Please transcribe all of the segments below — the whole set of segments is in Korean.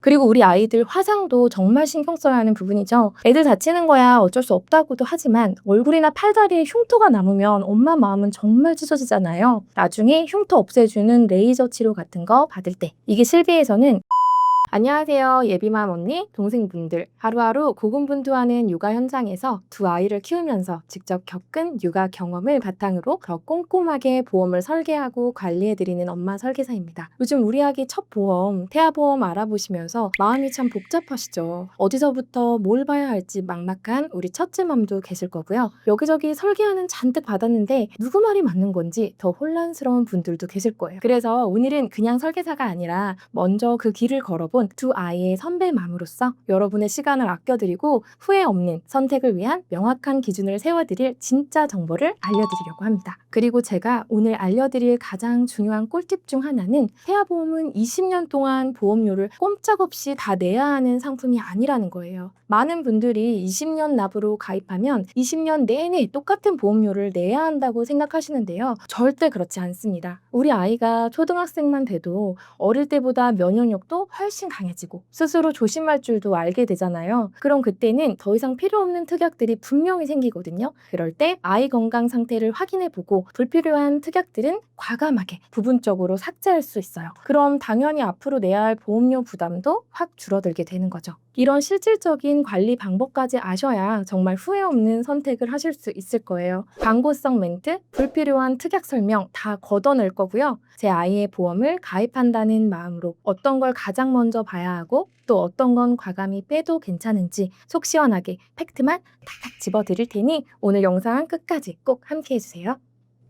그리고 우리 아이들 화장도 정말 신경 써야 하는 부분이죠. 애들 다치는 거야 어쩔 수 없다고도 하지만 얼굴이나 팔다리에 흉터가 남으면 엄마 마음은 정말 찢어지잖아요. 나중에 흉터 없애주는 레이저 치료 같은 거 받을 때 이게 실비에서는 안녕하세요. 예비맘 언니, 동생분들. 하루하루 고군분투하는 육아 현장에서 두 아이를 키우면서 직접 겪은 육아 경험을 바탕으로 더 꼼꼼하게 보험을 설계하고 관리해드리는 엄마 설계사입니다. 요즘 우리 아기 첫 보험, 태아보험 알아보시면서 마음이 참 복잡하시죠. 어디서부터 뭘 봐야 할지 막막한 우리 첫째 맘도 계실 거고요. 여기저기 설계하는 잔뜩 받았는데 누구 말이 맞는 건지 더 혼란스러운 분들도 계실 거예요. 그래서 오늘은 그냥 설계사가 아니라 먼저 그 길을 걸어본 두 아이의 선배맘으로서 여러분의 시간을 아껴드리고 후회 없는 선택을 위한 명확한 기준을 세워드릴 진짜 정보를 알려드리려고 합니다. 그리고 제가 오늘 알려드릴 가장 중요한 꿀팁 중 하나는 태아보험은 20년 동안 보험료를 꼼짝없이 다 내야 하는 상품이 아니라는 거예요. 많은 분들이 20년 납으로 가입하면 20년 내내 똑같은 보험료를 내야 한다고 생각하시는데요. 절대 그렇지 않습니다. 우리 아이가 초등학생만 돼도 어릴 때보다 면역력도 훨씬 강해지고 스스로 조심할 줄도 알게 되잖아요. 그럼 그때는 더 이상 필요 없는 특약들이 분명히 생기거든요. 그럴 때 아이 건강 상태를 확인해보고 불필요한 특약들은 과감하게 부분적으로 삭제할 수 있어요. 그럼 당연히 앞으로 내야 할 보험료 부담도 확 줄어들게 되는 거죠. 이런 실질적인 관리 방법까지 아셔야 정말 후회 없는 선택을 하실 수 있을 거예요. 광고성 멘트, 불필요한 특약 설명 다 걷어낼 거고요. 제 아이의 보험을 가입한다는 마음으로 어떤 걸 가장 먼저 봐야 하고 또 어떤 건 과감히 빼도 괜찮은지 속 시원하게 팩트만 탁탁 집어드릴 테니 오늘 영상 끝까지 꼭 함께 해주세요.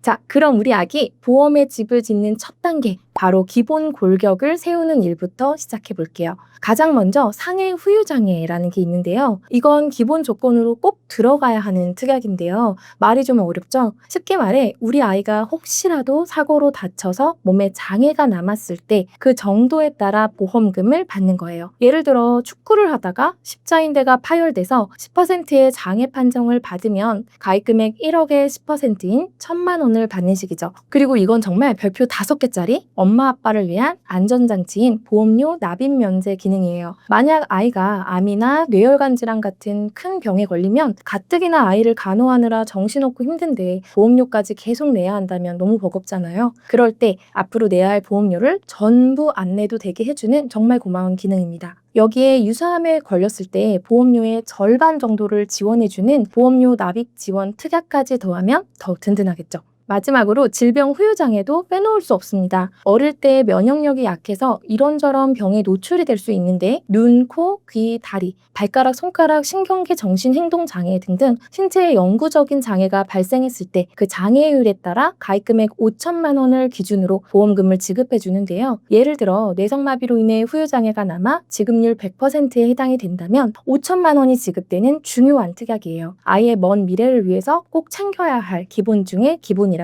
자, 그럼 우리 아기 보험의 집을 짓는 첫 단계, 바로 기본 골격을 세우는 일부터 시작해 볼게요. 가장 먼저 상해 후유장애라는 게 있는데요. 이건 기본 조건으로 꼭 들어가야 하는 특약인데요. 말이 좀 어렵죠? 쉽게 말해 우리 아이가 혹시라도 사고로 다쳐서 몸에 장애가 남았을 때 그 정도에 따라 보험금을 받는 거예요. 예를 들어 축구를 하다가 십자인대가 파열돼서 10%의 장애 판정을 받으면 가입금액 1억의 10%인 1,000만 원을 받는 식이죠. 그리고 이건 정말 별표 5개짜리 엄마 아빠를 위한 안전장치인 보험료 납입 면제 기능이에요. 만약 아이가 암이나 뇌혈관 질환 같은 큰 병에 걸리면 가뜩이나 아이를 간호하느라 정신없고 힘든데 보험료까지 계속 내야 한다면 너무 버겁잖아요. 그럴 때 앞으로 내야 할 보험료를 전부 안 내도 되게 해주는 정말 고마운 기능입니다. 여기에 유사암에 걸렸을 때 보험료의 절반 정도를 지원해주는 보험료 납입 지원 특약까지 더하면 더 든든하겠죠. 마지막으로 질병 후유장애도 빼놓을 수 없습니다. 어릴 때 면역력이 약해서 이런저런 병에 노출이 될 수 있는데 눈, 코, 귀, 다리, 발가락, 손가락, 신경계, 정신행동장애 등등 신체의 영구적인 장애가 발생했을 때 그 장애율에 따라 가입금액 5천만 원을 기준으로 보험금을 지급해 주는데요. 예를 들어 뇌성마비로 인해 후유장애가 남아 지급률 100%에 해당이 된다면 5천만 원이 지급되는 중요한 특약이에요. 아이의 먼 미래를 위해서 꼭 챙겨야 할 기본 중에 기본이랍니다.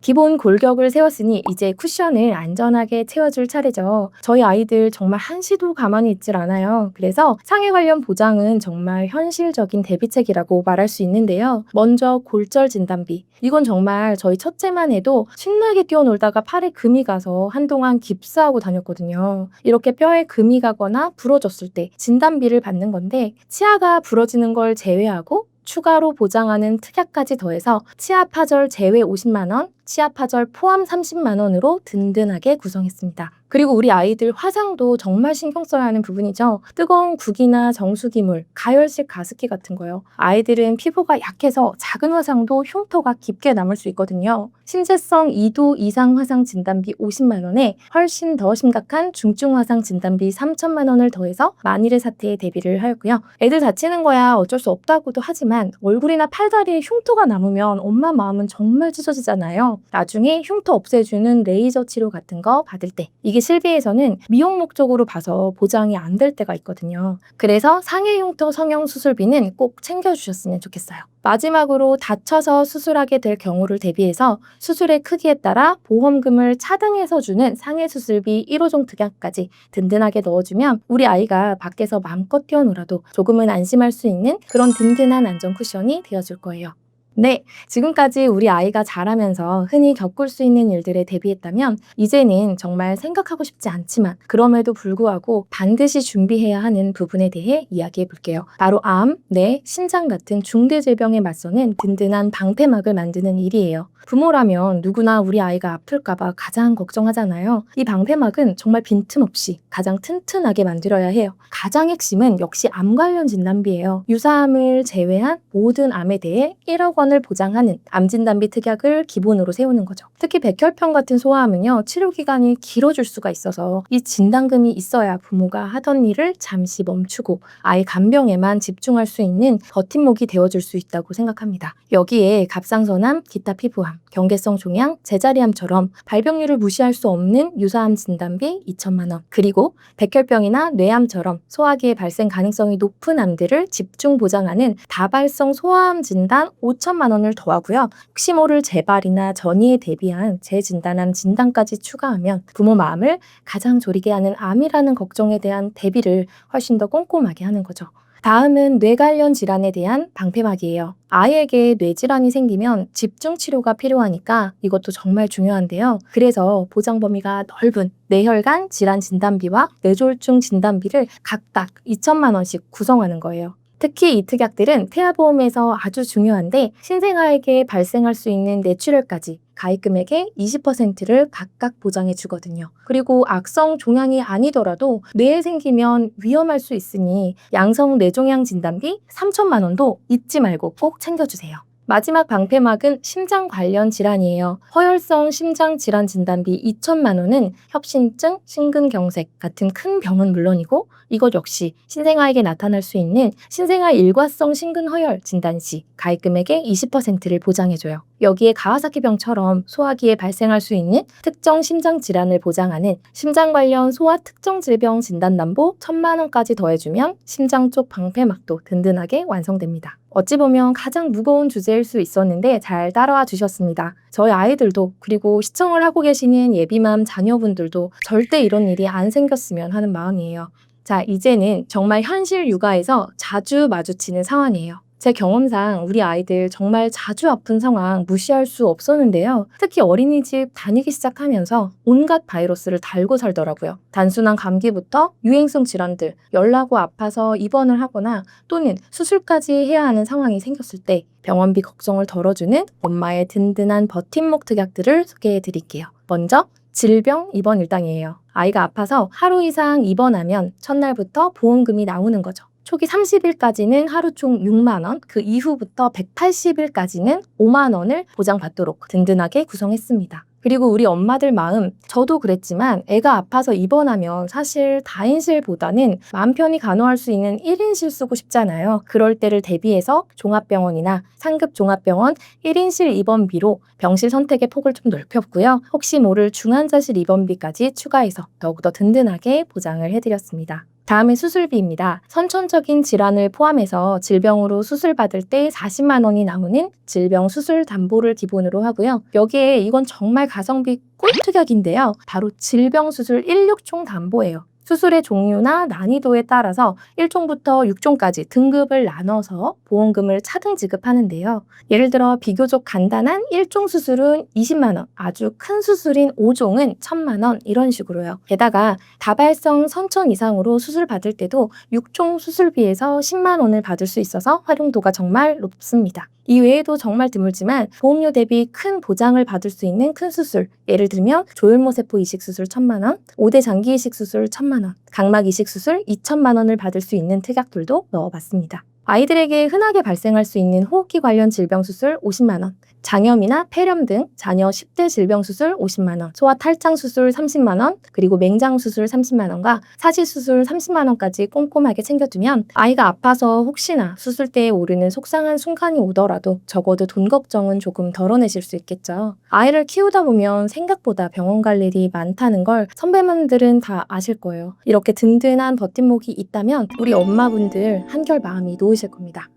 기본 골격을 세웠으니 이제 쿠션을 안전하게 채워줄 차례죠. 저희 아이들 정말 한시도 가만히 있질 않아요. 그래서 상해 관련 보장은 정말 현실적인 대비책이라고 말할 수 있는데요. 먼저 골절 진단비. 이건 정말 저희 첫째만 해도 신나게 뛰어놀다가 팔에 금이 가서 한동안 깁스하고 다녔거든요. 이렇게 뼈에 금이 가거나 부러졌을 때 진단비를 받는 건데 치아가 부러지는 걸 제외하고 추가로 보장하는 특약까지 더해서 치아 파절 제외 50만 원, 치아 파절 포함 30만 원으로 든든하게 구성했습니다. 그리고 우리 아이들 화장도 정말 신경 써야 하는 부분이죠. 뜨거운 국이나 정수기물, 가열식 가습기 같은 거요. 아이들은 피부가 약해서 작은 화상도 흉터가 깊게 남을 수 있거든요. 심재성 2도 이상 화상 진단비 50만 원에 훨씬 더 심각한 중증 화상 진단비 3천만 원을 더해서 만일의 사태에 대비를 하였고요. 애들 다치는 거야 어쩔 수 없다고도 하지만 얼굴이나 팔다리에 흉터가 남으면 엄마 마음은 정말 찢어지잖아요. 나중에 흉터 없애주는 레이저 치료 같은 거 받을 때 이게 실비에서는 미용 목적으로 봐서 보장이 안 될 때가 있거든요. 그래서 상해 흉터 성형 수술비는 꼭 챙겨주셨으면 좋겠어요. 마지막으로 다쳐서 수술하게 될 경우를 대비해서 수술의 크기에 따라 보험금을 차등해서 주는 상해 수술비 1호종 특약까지 든든하게 넣어주면 우리 아이가 밖에서 마음껏 뛰어놀아도 조금은 안심할 수 있는 그런 든든한 안전 쿠션이 되어줄 거예요. 네, 지금까지 우리 아이가 자라면서 흔히 겪을 수 있는 일들에 대비했다면 이제는 정말 생각하고 싶지 않지만 그럼에도 불구하고 반드시 준비해야 하는 부분에 대해 이야기해 볼게요. 바로 암, 뇌, 심장 같은 중대 질병에 맞서는 든든한 방패막을 만드는 일이에요. 부모라면 누구나 우리 아이가 아플까봐 가장 걱정하잖아요. 이 방패막은 정말 빈틈없이 가장 튼튼하게 만들어야 해요. 가장 핵심은 역시 암 관련 진단비예요. 유사암을 제외한 모든 암에 대해 1억 원을 보장하는 암진단비 특약을 기본으로 세우는 거죠. 특히 백혈병 같은 소아암은요, 치료 기간이 길어질 수가 있어서 이 진단금이 있어야 부모가 하던 일을 잠시 멈추고 아이 간병에만 집중할 수 있는 버팀목이 되어줄 수 있다고 생각합니다. 여기에 갑상선암, 기타 피부암, 경계성 종양, 제자리암처럼 발병률을 무시할 수 없는 유사암 진단비 2천만 원, 그리고 백혈병이나 뇌암처럼 소화기의 발생 가능성이 높은 암들을 집중 보장하는 다발성 소아암 진단 5천만 원을 더하고요. 혹시 모를 재발이나 전이에 대비한 재진단암 진단까지 추가하면 부모 마음을 가장 졸이게 하는 암이라는 걱정에 대한 대비를 훨씬 더 꼼꼼하게 하는 거죠. 다음은 뇌 관련 질환에 대한 방패막이에요. 아이에게 뇌질환이 생기면 집중 치료가 필요하니까 이것도 정말 중요한데요. 그래서 보장 범위가 넓은 뇌혈관 질환 진단비와 뇌졸중 진단비를 각각 2천만 원씩 구성하는 거예요. 특히 이 특약들은 태아보험에서 아주 중요한데 신생아에게 발생할 수 있는 뇌출혈까지 가입 금액의 20%를 각각 보장해 주거든요. 그리고 악성 종양이 아니더라도 뇌에 생기면 위험할 수 있으니 양성 뇌종양 진단비 3천만 원도 잊지 말고 꼭 챙겨주세요. 마지막 방패막은 심장 관련 질환이에요. 허혈성 심장 질환 진단비 2천만 원은 협심증, 심근경색 같은 큰 병은 물론이고 이것 역시 신생아에게 나타날 수 있는 신생아 일과성 심근허혈 진단 시 가입 금액의 20%를 보장해줘요. 여기에 가와사키병처럼 소화기에 발생할 수 있는 특정 심장 질환을 보장하는 심장 관련 소아 특정 질병 진단담보 1천만 원까지 더해주면 심장 쪽 방패막도 든든하게 완성됩니다. 어찌 보면 가장 무거운 주제일 수 있었는데 잘 따라와 주셨습니다. 저희 아이들도 그리고 시청을 하고 계시는 예비맘 자녀분들도 절대 이런 일이 안 생겼으면 하는 마음이에요. 자, 이제는 정말 현실 육아에서 자주 마주치는 상황이에요. 제 경험상 우리 아이들 정말 자주 아픈 상황 무시할 수 없었는데요. 특히 어린이집 다니기 시작하면서 온갖 바이러스를 달고 살더라고요. 단순한 감기부터 유행성 질환들, 열나고 아파서 입원을 하거나 또는 수술까지 해야 하는 상황이 생겼을 때 병원비 걱정을 덜어주는 엄마의 든든한 버팀목 특약들을 소개해 드릴게요. 먼저 질병 입원 일당이에요. 아이가 아파서 하루 이상 입원하면 첫날부터 보험금이 나오는 거죠. 초기 30일까지는 하루 총 6만 원, 그 이후부터 180일까지는 5만 원을 보장받도록 든든하게 구성했습니다. 그리고 우리 엄마들 마음, 저도 그랬지만 애가 아파서 입원하면 사실 다인실보다는 마음 편히 간호할 수 있는 1인실 쓰고 싶잖아요. 그럴 때를 대비해서 종합병원이나 상급 종합병원 1인실 입원비로 병실 선택의 폭을 좀 넓혔고요. 혹시 모를 중환자실 입원비까지 추가해서 더욱더 든든하게 보장을 해드렸습니다. 다음은 수술비입니다. 선천적인 질환을 포함해서 질병으로 수술받을 때 40만 원이 나오는 질병 수술 담보를 기본으로 하고요. 여기에 이건 정말 가성비 꿀특약인데요. 바로 질병 수술 16총 담보예요. 수술의 종류나 난이도에 따라서 1종부터 6종까지 등급을 나눠서 보험금을 차등 지급하는데요. 예를 들어 비교적 간단한 1종 수술은 20만 원, 아주 큰 수술인 5종은 1천만 원 이런 식으로요. 게다가 다발성 선천 이상으로 수술 받을 때도 6종 수술비에서 10만 원을 받을 수 있어서 활용도가 정말 높습니다. 이 외에도 정말 드물지만 보험료 대비 큰 보장을 받을 수 있는 큰 수술, 예를 들면 조혈모세포 이식 수술 1천만 원, 5대 장기 이식 수술 1천만 원, 각막 이식 수술 2천만 원을 받을 수 있는 특약들도 넣어봤습니다. 아이들에게 흔하게 발생할 수 있는 호흡기 관련 질병 수술 50만 원, 장염이나 폐렴 등 자녀 10대 질병 수술 50만 원, 소아 탈장 수술 30만 원, 그리고 맹장 수술 30만 원과 사시 수술 30만 원까지 꼼꼼하게 챙겨두면 아이가 아파서 혹시나 수술대에 오르는 속상한 순간이 오더라도 적어도 돈 걱정은 조금 덜어내실 수 있겠죠. 아이를 키우다 보면 생각보다 병원 갈 일이 많다는 걸 선배님들은 다 아실 거예요. 이렇게 든든한 버팀목이 있다면 우리 엄마분들 한결 마음이 놓이실 겁니다.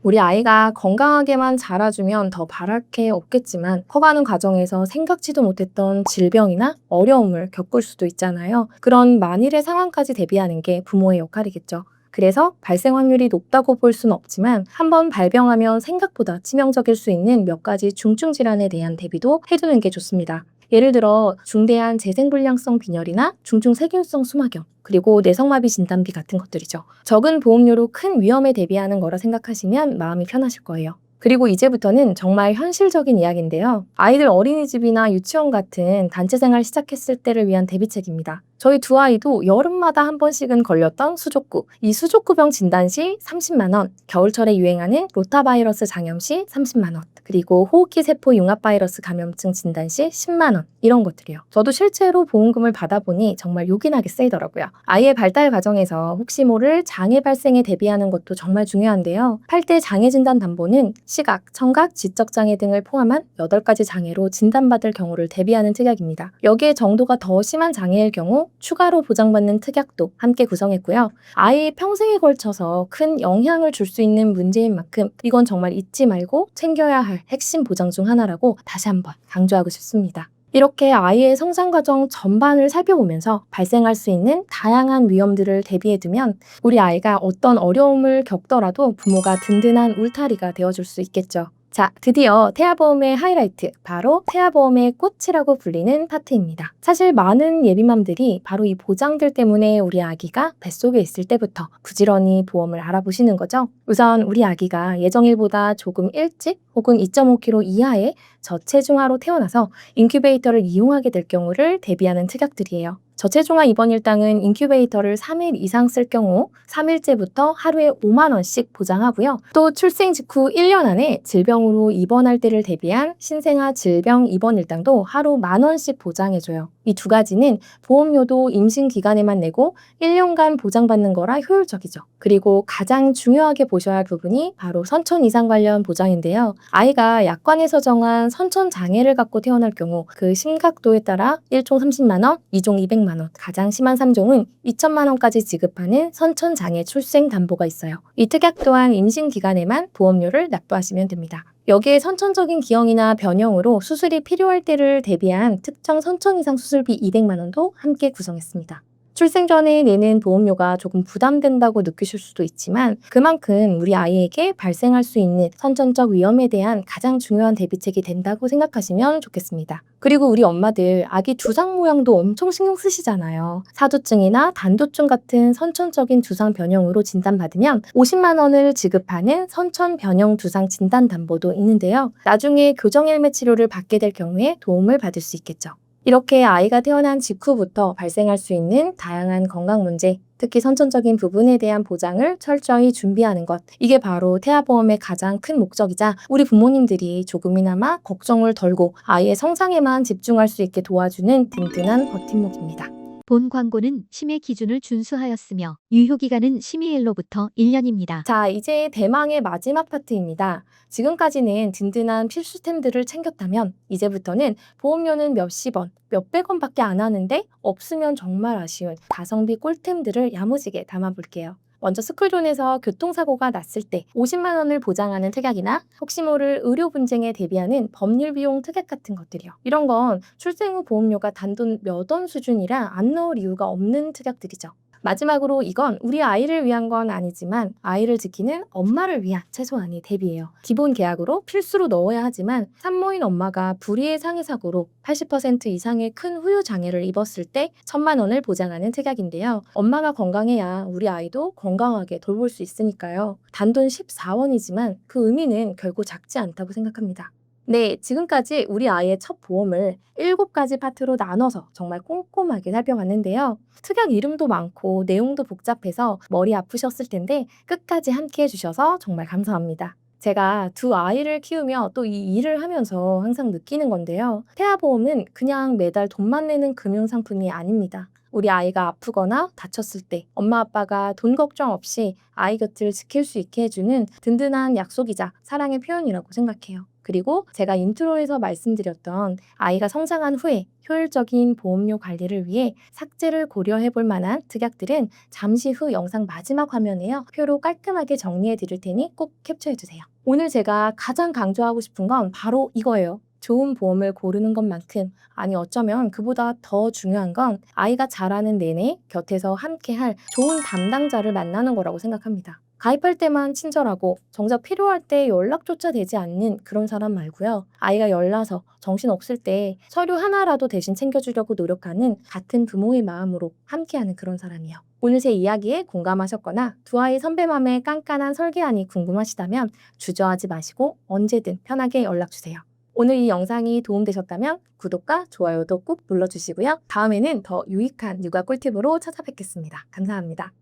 우리 아이가 건강하게만 자라주면 더 바랄 게 없겠지만 커가는 과정에서 생각지도 못했던 질병이나 어려움을 겪을 수도 있잖아요. 그런 만일의 상황까지 대비하는 게 부모의 역할이겠죠. 그래서 발생 확률이 높다고 볼 수는 없지만 한번 발병하면 생각보다 치명적일 수 있는 몇 가지 중증 질환에 대한 대비도 해두는 게 좋습니다. 예를 들어 중대한 재생불량성 빈혈이나 중증 세균성 수막염, 그리고 내성마비 진단비 같은 것들이죠. 적은 보험료로 큰 위험에 대비하는 거라 생각하시면 마음이 편하실 거예요. 그리고 이제부터는 정말 현실적인 이야기인데요. 아이들 어린이집이나 유치원 같은 단체 생활 시작했을 때를 위한 대비책입니다. 저희 두 아이도 여름마다 한 번씩은 걸렸던 수족구. 이 수족구병 진단 시 30만 원, 겨울철에 유행하는 로타바이러스 장염 시 30만 원, 그리고 호흡기 세포 융합 바이러스 감염증 진단 시 10만 원, 이런 것들이요. 저도 실제로 보험금을 받아보니 정말 요긴하게 쓰이더라고요. 아이의 발달 과정에서 혹시 모를 장애 발생에 대비하는 것도 정말 중요한데요. 8대 장애 진단 담보는 시각, 청각, 지적 장애 등을 포함한 8가지 장애로 진단받을 경우를 대비하는 특약입니다. 여기에 정도가 더 심한 장애일 경우 추가로 보장받는 특약도 함께 구성했고요. 아이의 평생에 걸쳐서 큰 영향을 줄 수 있는 문제인 만큼 이건 정말 잊지 말고 챙겨야 할 핵심 보장 중 하나라고 다시 한번 강조하고 싶습니다. 이렇게 아이의 성장 과정 전반을 살펴보면서 발생할 수 있는 다양한 위험들을 대비해두면 우리 아이가 어떤 어려움을 겪더라도 부모가 든든한 울타리가 되어줄 수 있겠죠. 자, 드디어 태아보험의 하이라이트, 바로 태아보험의 꽃이라고 불리는 파트입니다. 사실 많은 예비맘들이 바로 이 보장들 때문에 우리 아기가 뱃속에 있을 때부터 부지런히 보험을 알아보시는 거죠. 우선 우리 아기가 예정일보다 조금 일찍 혹은 2.5kg 이하의 저체중아로 태어나서 인큐베이터를 이용하게 될 경우를 대비하는 특약들이에요. 저체중아 입원 일당은 인큐베이터를 3일 이상 쓸 경우 3일째부터 하루에 5만 원씩 보장하고요. 또 출생 직후 1년 안에 질병으로 입원할 때를 대비한 신생아 질병 입원 일당도 하루 1만 원씩 보장해줘요. 이 두 가지는 보험료도 임신 기간에만 내고 1년간 보장받는 거라 효율적이죠. 그리고 가장 중요하게 보셔야 할 부분이 바로 선천 이상 관련 보장인데요. 아이가 약관에서 정한 선천 장애를 갖고 태어날 경우 그 심각도에 따라 1종 30만 원, 2종 200만 원, 가장 심한 3종은 2천만 원까지 지급하는 선천 장애 출생 담보가 있어요. 이 특약 또한 임신 기간에만 보험료를 납부하시면 됩니다. 여기에 선천적인 기형이나 변형으로 수술이 필요할 때를 대비한 특정 선천 이상 수술비 200만 원도 함께 구성했습니다. 출생 전에 내는 보험료가 조금 부담된다고 느끼실 수도 있지만 그만큼 우리 아이에게 발생할 수 있는 선천적 위험에 대한 가장 중요한 대비책이 된다고 생각하시면 좋겠습니다. 그리고 우리 엄마들 아기 두상 모양도 엄청 신경 쓰시잖아요. 사두증이나 단두증 같은 선천적인 두상 변형으로 진단받으면 50만 원을 지급하는 선천 변형 두상 진단 담보도 있는데요. 나중에 교정헬멧 치료를 받게 될 경우에 도움을 받을 수 있겠죠. 이렇게 아이가 태어난 직후부터 발생할 수 있는 다양한 건강 문제, 특히 선천적인 부분에 대한 보장을 철저히 준비하는 것. 이게 바로 태아보험의 가장 큰 목적이자 우리 부모님들이 조금이나마 걱정을 덜고 아이의 성장에만 집중할 수 있게 도와주는 든든한 버팀목입니다. 본 광고는 심의 기준을 준수하였으며 유효기간은 심의일로부터 1년입니다. 자, 이제 대망의 마지막 파트입니다. 지금까지는 든든한 필수템들을 챙겼다면 이제부터는 보험료는 몇십 원, 몇백 원밖에 안 하는데 없으면 정말 아쉬운 가성비 꿀템들을 야무지게 담아볼게요. 먼저 스쿨존에서 교통사고가 났을 때 50만 원을 보장하는 특약이나 혹시 모를 의료 분쟁에 대비하는 법률 비용 특약 같은 것들이요. 이런 건 출생 후 보험료가 단돈 몇 원 수준이라 안 넣을 이유가 없는 특약들이죠. 마지막으로 이건 우리 아이를 위한 건 아니지만 아이를 지키는 엄마를 위한 최소한의 대비예요. 기본 계약으로 필수로 넣어야 하지만 산모인 엄마가 불의의 상해 사고로 80% 이상의 큰 후유 장애를 입었을 때 1,000만 원을 보장하는 특약인데요. 엄마가 건강해야 우리 아이도 건강하게 돌볼 수 있으니까요. 단돈 14원이지만 그 의미는 결코 작지 않다고 생각합니다. 네, 지금까지 우리 아이의 첫 보험을 7가지 파트로 나눠서 정말 꼼꼼하게 살펴봤는데요. 특약 이름도 많고 내용도 복잡해서 머리 아프셨을 텐데 끝까지 함께 해주셔서 정말 감사합니다. 제가 두 아이를 키우며 또 이 일을 하면서 항상 느끼는 건데요. 태아보험은 그냥 매달 돈만 내는 금융상품이 아닙니다. 우리 아이가 아프거나 다쳤을 때 엄마 아빠가 돈 걱정 없이 아이 곁을 지킬 수 있게 해주는 든든한 약속이자 사랑의 표현이라고 생각해요. 그리고 제가 인트로에서 말씀드렸던 아이가 성장한 후에 효율적인 보험료 관리를 위해 삭제를 고려해 볼 만한 특약들은 잠시 후 영상 마지막 화면에요. 표로 깔끔하게 정리해 드릴 테니 꼭 캡처해 주세요. 오늘 제가 가장 강조하고 싶은 건 바로 이거예요. 좋은 보험을 고르는 것만큼, 아니 어쩌면 그보다 더 중요한 건 아이가 자라는 내내 곁에서 함께할 좋은 담당자를 만나는 거라고 생각합니다. 가입할 때만 친절하고 정작 필요할 때 연락조차 되지 않는 그런 사람 말고요. 아이가 열나서 정신없을 때 서류 하나라도 대신 챙겨주려고 노력하는 같은 부모의 마음으로 함께하는 그런 사람이요. 오늘 제 이야기에 공감하셨거나 두 아이 선배맘의 깐깐한 설계안이 궁금하시다면 주저하지 마시고 언제든 편하게 연락주세요. 오늘 이 영상이 도움되셨다면 구독과 좋아요도 꾹 눌러주시고요. 다음에는 더 유익한 육아 꿀팁으로 찾아뵙겠습니다. 감사합니다.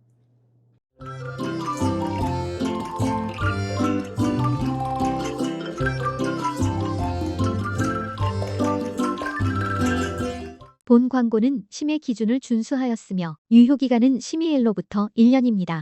본 광고는 심의 기준을 준수하였으며 유효기간은 심의일로부터 1년입니다.